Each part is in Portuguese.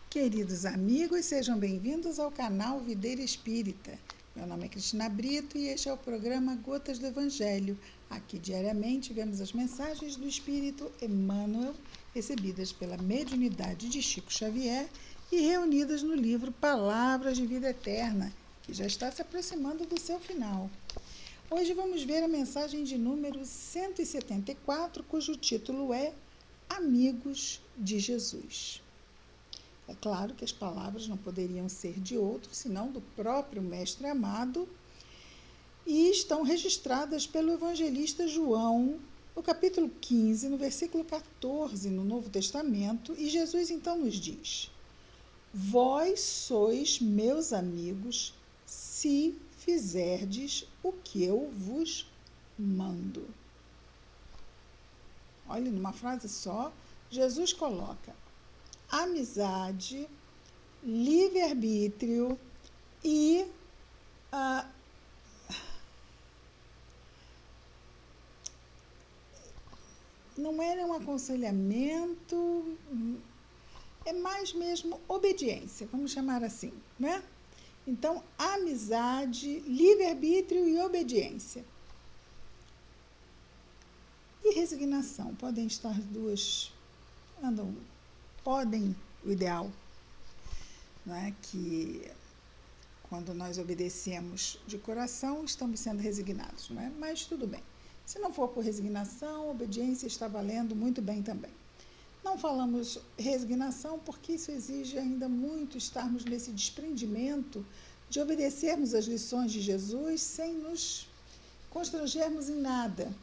Queridos amigos, sejam bem-vindos ao canal Videira Espírita. Meu nome é Cristina Brito e este é o programa Gotas do Evangelho. Aqui diariamente vemos as mensagens do Espírito Emmanuel, recebidas pela mediunidade de Chico Xavier e reunidas no livro Palavras de Vida Eterna, que já está se aproximando do seu final. Hoje vamos ver a mensagem de número 174, cujo título é Amigos de Jesus. É claro que as palavras não poderiam ser de outro, senão do próprio Mestre amado, e estão registradas pelo evangelista João, no capítulo 15, no versículo 14, no Novo Testamento, e Jesus então nos diz: Vós sois meus amigos, se fizerdes o que eu vos mando. Olha, numa frase só, Jesus coloca amizade, livre-arbítrio e não é um aconselhamento, é mais mesmo obediência, vamos chamar assim, né? Então, amizade, livre-arbítrio e obediência. E resignação, podem estar as duas, podem, o ideal, não é? Que quando nós obedecemos de coração, estamos sendo resignados, não é? Mas tudo bem. Se não for por resignação, obediência está valendo muito bem também. Não falamos resignação porque isso exige ainda muito estarmos nesse desprendimento de obedecermos às lições de Jesus sem nos constrangermos em nada.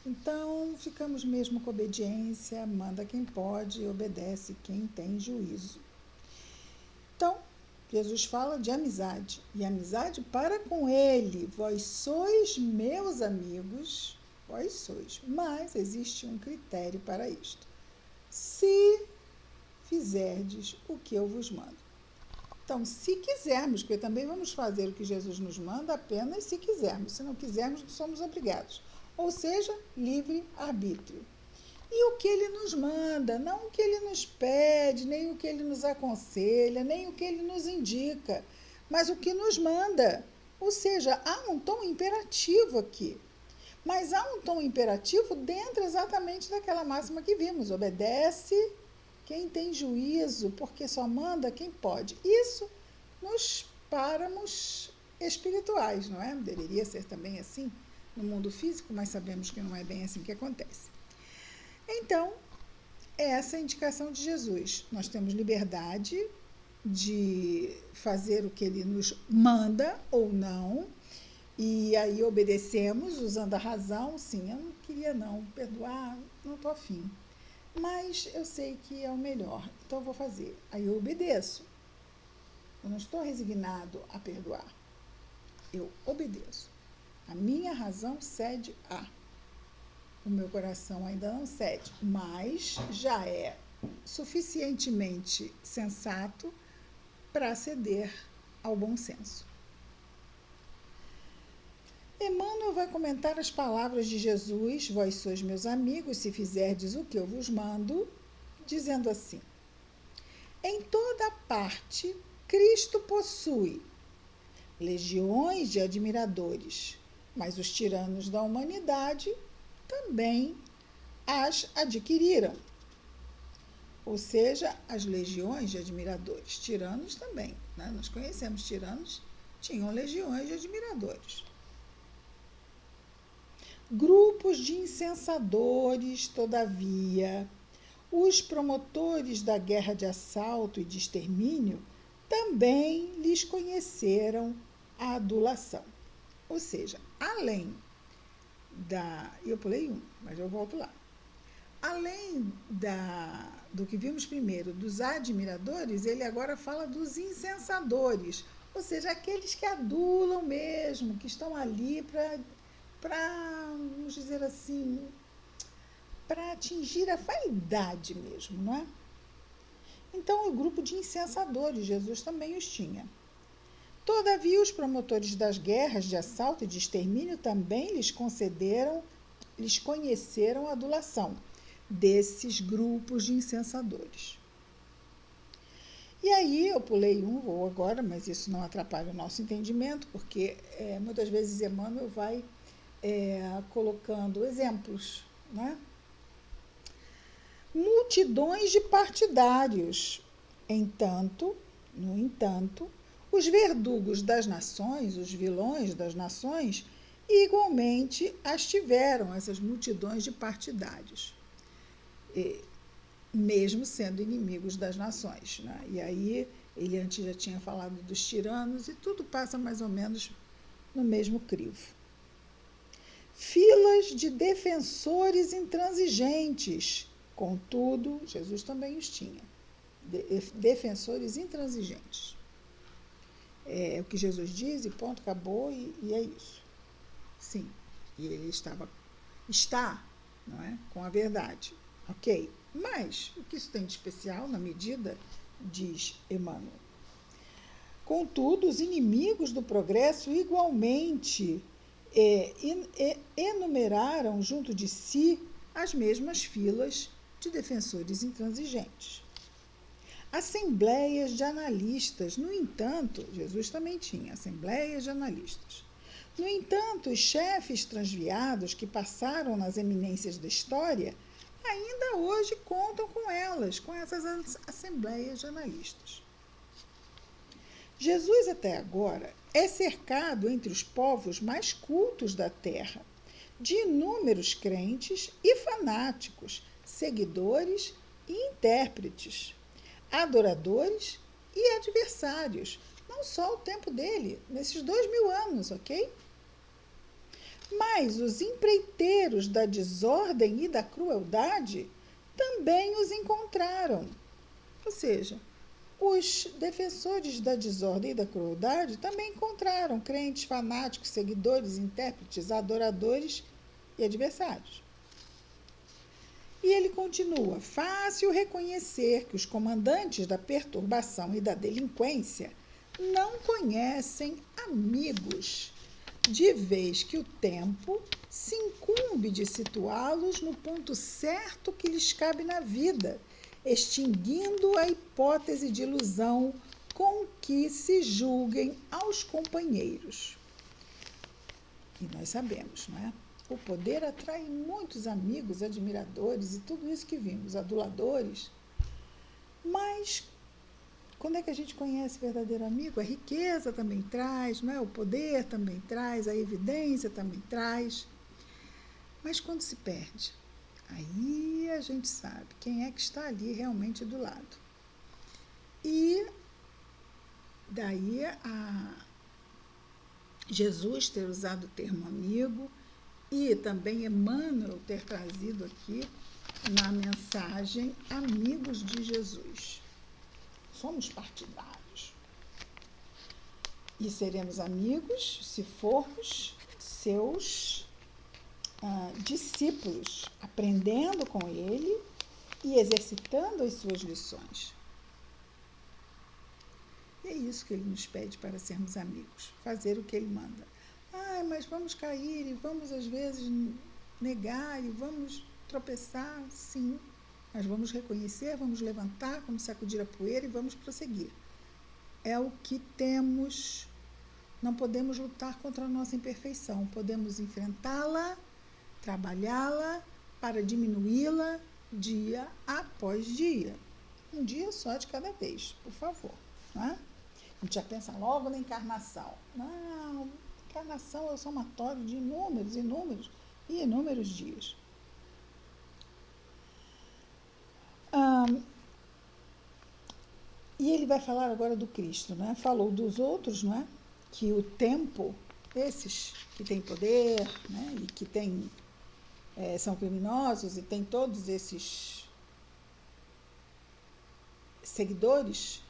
Então, ficamos mesmo com obediência, manda quem pode, obedece quem tem juízo. Então, Jesus fala de amizade, e amizade para com ele. Vós sois meus amigos, vós sois, mas existe um critério para isto. Se fizerdes o que eu vos mando. Então, se quisermos, porque também vamos fazer o que Jesus nos manda apenas se quisermos. Se não quisermos, não somos obrigados. Ou seja, livre-arbítrio. E o que ele nos manda, não o que ele nos pede, nem o que ele nos aconselha, nem o que ele nos indica, mas o que nos manda. Ou seja, há um tom imperativo aqui. Mas há um tom imperativo dentro exatamente daquela máxima que vimos. Obedece quem tem juízo, porque só manda quem pode. Isso nos páramos espirituais, não é? Deveria ser também assim no mundo físico, mas sabemos que não é bem assim que acontece. Então, essa é a indicação de Jesus. Nós temos liberdade de fazer o que ele nos manda ou não, e aí obedecemos usando a razão. Sim, eu não queria não perdoar, não estou afim, mas eu sei que é o melhor, então eu vou fazer. Aí eu obedeço. Eu não estou resignado a perdoar, eu obedeço. A minha razão cede a. O meu coração ainda não cede, mas já é suficientemente sensato para ceder ao bom senso. Emmanuel vai comentar as palavras de Jesus: Vós sois meus amigos, se fizerdes o que eu vos mando, dizendo assim: Em toda parte, Cristo possui legiões de admiradores, mas os tiranos da humanidade também as adquiriram. Ou seja, as legiões de admiradores. Tiranos também, né? Nós conhecemos tiranos, tinham legiões de admiradores. Grupos de incensadores, todavia, os promotores da guerra de assalto e de extermínio também lhes conheceram a adulação. Ou seja, além eu pulei um, mas eu volto lá. Além do que vimos primeiro, dos admiradores, ele agora fala dos incensadores, ou seja, aqueles que adulam mesmo, que estão ali para, vamos dizer assim, para atingir a vaidade mesmo, não é? Então, o grupo de incensadores, Jesus também os tinha. Todavia, os promotores das guerras de assalto e de extermínio também lhes conheceram a adulação desses grupos de incensadores. E aí eu pulei um, vou agora, mas isso não atrapalha o nosso entendimento, porque muitas vezes Emmanuel vai colocando exemplos, né? Multidões de partidários. No entanto, os verdugos das nações, os vilões das nações, igualmente as tiveram, essas multidões de partidários, mesmo sendo inimigos das nações, né? E aí, ele antes já tinha falado dos tiranos, e tudo passa mais ou menos no mesmo crivo. Filas de defensores intransigentes. Contudo, Jesus também os tinha. Defensores intransigentes. É o que Jesus diz, e ponto, acabou, e é isso. Sim, e ele está, não é, com a verdade. Ok? Mas, o que isso tem de especial na medida, diz Emmanuel? Contudo, os inimigos do progresso igualmente enumeraram junto de si as mesmas filas de defensores intransigentes. Assembleias de analistas, no entanto, Jesus também tinha assembleias de analistas. No entanto, os chefes transviados que passaram nas eminências da história ainda hoje contam com elas, com essas assembleias de analistas. Jesus, até agora, é cercado entre os povos mais cultos da terra, de inúmeros crentes e fanáticos, seguidores e intérpretes, adoradores e adversários, não só o tempo dele, nesses 2000 anos, ok? Mas os empreiteiros da desordem e da crueldade também os encontraram. Ou seja, os defensores da desordem e da crueldade também encontraram crentes, fanáticos, seguidores, intérpretes, adoradores e adversários. E ele continua: fácil reconhecer que os comandantes da perturbação e da delinquência não conhecem amigos, de vez que o tempo se incumbe de situá-los no ponto certo que lhes cabe na vida, extinguindo a hipótese de ilusão com que se julguem aos companheiros. E nós sabemos, não é? O poder atrai muitos amigos, admiradores e tudo isso que vimos, aduladores. Mas quando é que a gente conhece o verdadeiro amigo? A riqueza também traz, não é? O poder também traz, a evidência também traz. Mas quando se perde, aí a gente sabe quem é que está ali realmente do lado. E daí a Jesus ter usado o termo amigo e também Emmanuel ter trazido aqui na mensagem Amigos de Jesus. Somos partidários. E seremos amigos se formos seus discípulos, aprendendo com ele e exercitando as suas lições. E é isso que ele nos pede para sermos amigos, fazer o que ele manda. Mas vamos cair e vamos às vezes negar e vamos tropeçar, sim. Mas vamos reconhecer, vamos levantar, vamos sacudir a poeira e vamos prosseguir. É o que temos. Não podemos lutar contra a nossa imperfeição, podemos enfrentá-la, trabalhá-la para diminuí-la dia após dia. Um dia só de cada vez, por favor. Não é? A gente já pensa logo na encarnação. Não, encarnação é o somatório de inúmeros e inúmeros dias. E ele vai falar agora do Cristo, né? Falou dos outros, não é? Que o tempo, esses que têm poder, né? E que são criminosos e têm todos esses seguidores,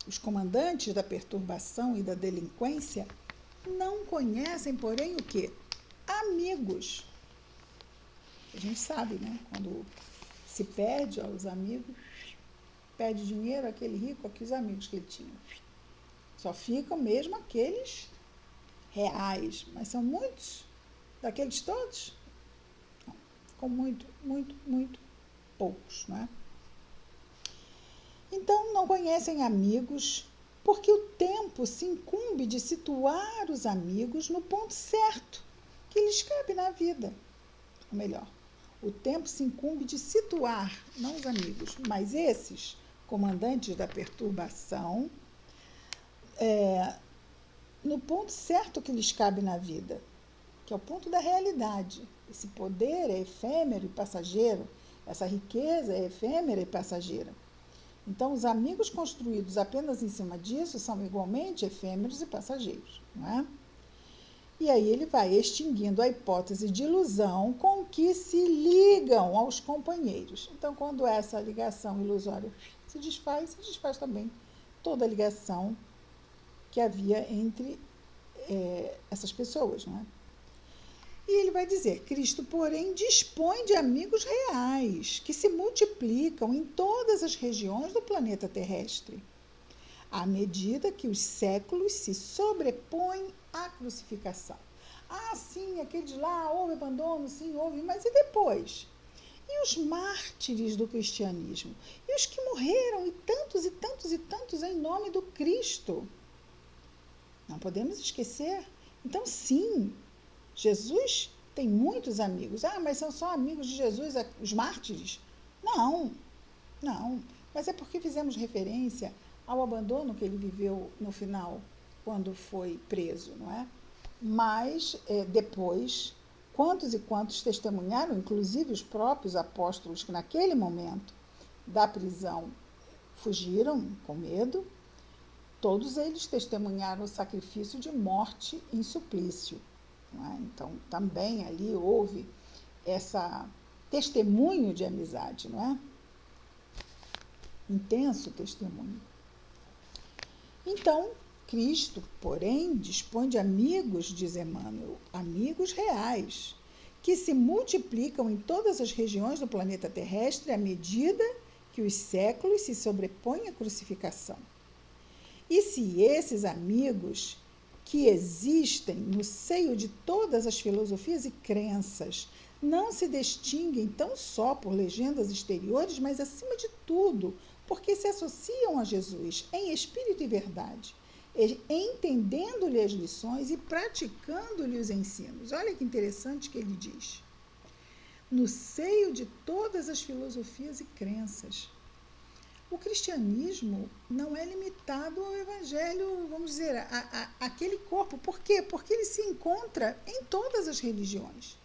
os comandantes da perturbação e da delinquência, não conhecem, porém, o quê? Amigos. A gente sabe, né? Quando se perde os amigos, perde dinheiro, aquele rico, aqueles amigos que ele tinha. Só ficam mesmo aqueles reais, mas são muitos daqueles todos? Ficam muito poucos, não é? Então, não conhecem amigos, porque o tempo se incumbe de situar os amigos no ponto certo que lhes cabe na vida. Ou melhor, o tempo se incumbe de situar, não os amigos, mas esses comandantes da perturbação, no ponto certo que lhes cabe na vida, que é o ponto da realidade. Esse poder é efêmero e passageiro, essa riqueza é efêmera e passageira. Então, os amigos construídos apenas em cima disso são igualmente efêmeros e passageiros, não é? E aí ele vai extinguindo a hipótese de ilusão com que se ligam aos companheiros. Então, quando essa ligação ilusória se desfaz também toda a ligação que havia entre essas pessoas, não é? E ele vai dizer: Cristo, porém, dispõe de amigos reais, que se multiplicam em todas as regiões do planeta terrestre, à medida que os séculos se sobrepõem à crucificação. Ah, sim, aqueles lá, houve abandono, sim, houve, mas e depois? E os mártires do cristianismo? E os que morreram, e tantos, e tantos, e tantos, em nome do Cristo? Não podemos esquecer. Então, sim, Jesus tem muitos amigos. Ah, mas são só amigos de Jesus os mártires? Não, não. Mas é porque fizemos referência ao abandono que ele viveu no final, quando foi preso, não é? Mas, depois, quantos e quantos testemunharam, inclusive os próprios apóstolos que naquele momento da prisão fugiram com medo, todos eles testemunharam o sacrifício de morte em suplício. Não é? Então, também ali houve essa testemunho de amizade, não é? Intenso testemunho. Então, Cristo, porém, dispõe de amigos, diz Emmanuel, amigos reais, que se multiplicam em todas as regiões do planeta terrestre à medida que os séculos se sobrepõem à crucificação. E se esses amigos que existem no seio de todas as filosofias e crenças não se distinguem tão só por legendas exteriores, mas, acima de tudo, porque se associam a Jesus em espírito e verdade, entendendo-lhe as lições e praticando-lhe os ensinos. Olha que interessante que ele diz. No seio de todas as filosofias e crenças. O cristianismo não é limitado ao evangelho, vamos dizer, aquele corpo. Por quê? Porque ele se encontra em todas as religiões.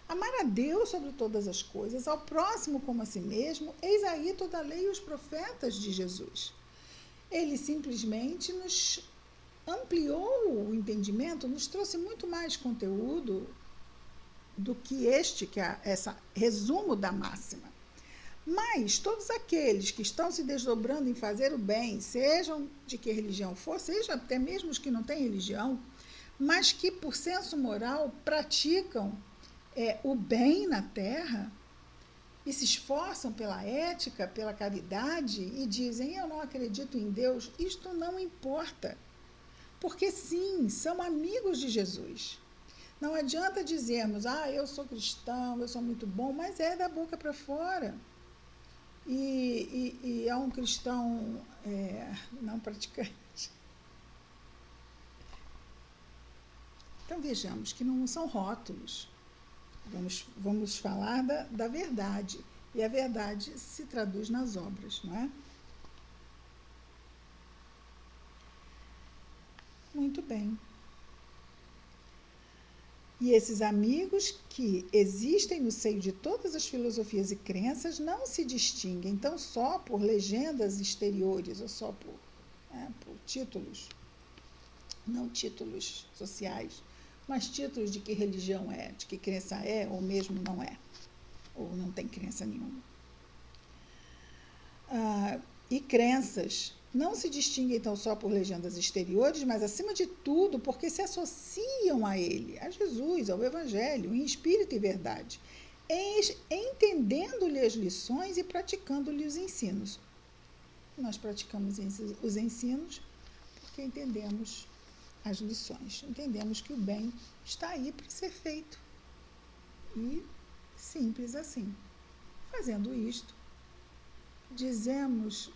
Amar a Deus sobre todas as coisas, ao próximo como a si mesmo, eis aí toda a lei e os profetas de Jesus. Ele simplesmente nos ampliou o entendimento, nos trouxe muito mais conteúdo do que esse resumo da máxima. Mas todos aqueles que estão se desdobrando em fazer o bem, sejam de que religião for, sejam até mesmo os que não têm religião, mas que por senso moral praticam o bem na terra e se esforçam pela ética, pela caridade e dizem: eu não acredito em Deus, isto não importa. Porque sim, são amigos de Jesus. Não adianta dizermos: eu sou cristão, eu sou muito bom, mas é da boca para fora. E é um cristão não praticante. Então vejamos que não são rótulos. Vamos falar da verdade. E a verdade se traduz nas obras, não é? Muito bem. E esses amigos que existem no seio de todas as filosofias e crenças não se distinguem tão só por legendas exteriores ou só por títulos, não títulos sociais, mas títulos de que religião é, de que crença é, ou mesmo não é, ou não tem crença nenhuma. E crenças não se distinguem tão só por legendas exteriores, mas, acima de tudo, porque se associam a ele, a Jesus, ao Evangelho, em espírito e verdade, entendendo-lhe as lições e praticando-lhe os ensinos. Nós praticamos os ensinos porque entendemos as lições, entendemos que o bem está aí para ser feito. E simples assim. Fazendo isto, dizemos,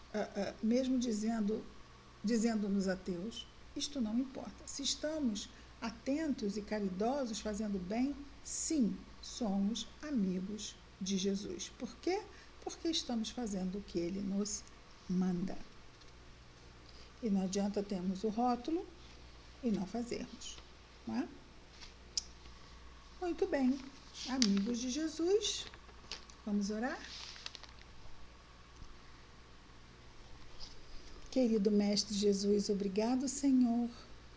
mesmo dizendo-nos ateus, isto não importa. Se estamos atentos e caridosos, fazendo bem, sim, somos amigos de Jesus. Por quê? Porque estamos fazendo o que ele nos manda. E não adianta termos o rótulo e não fazermos. Não é? Muito bem, amigos de Jesus, vamos orar? Querido Mestre Jesus, obrigado, Senhor,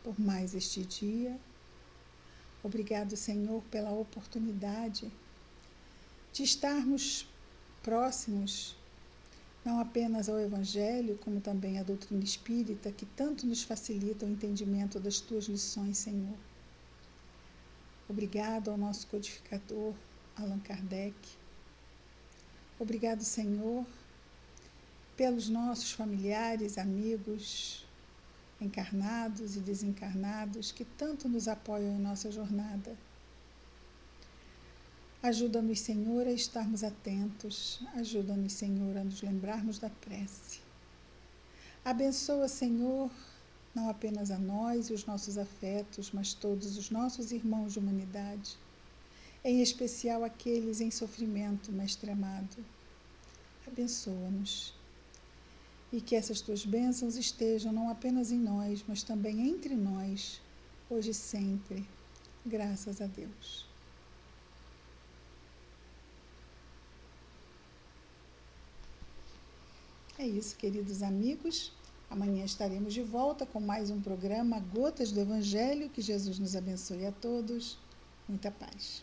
por mais este dia. Obrigado, Senhor, pela oportunidade de estarmos próximos, não apenas ao Evangelho, como também à doutrina espírita, que tanto nos facilita o entendimento das tuas lições, Senhor. Obrigado ao nosso codificador, Allan Kardec. Obrigado, Senhor, pelos nossos familiares, amigos, encarnados e desencarnados, que tanto nos apoiam em nossa jornada. Ajuda-nos, Senhor, a estarmos atentos. Ajuda-nos, Senhor, a nos lembrarmos da prece. Abençoa, Senhor, não apenas a nós e os nossos afetos, mas todos os nossos irmãos de humanidade, em especial aqueles em sofrimento, Mestre amado. Abençoa-nos. E que essas tuas bênçãos estejam não apenas em nós, mas também entre nós, hoje e sempre. Graças a Deus. É isso, queridos amigos. Amanhã estaremos de volta com mais um programa Gotas do Evangelho. Que Jesus nos abençoe a todos. Muita paz.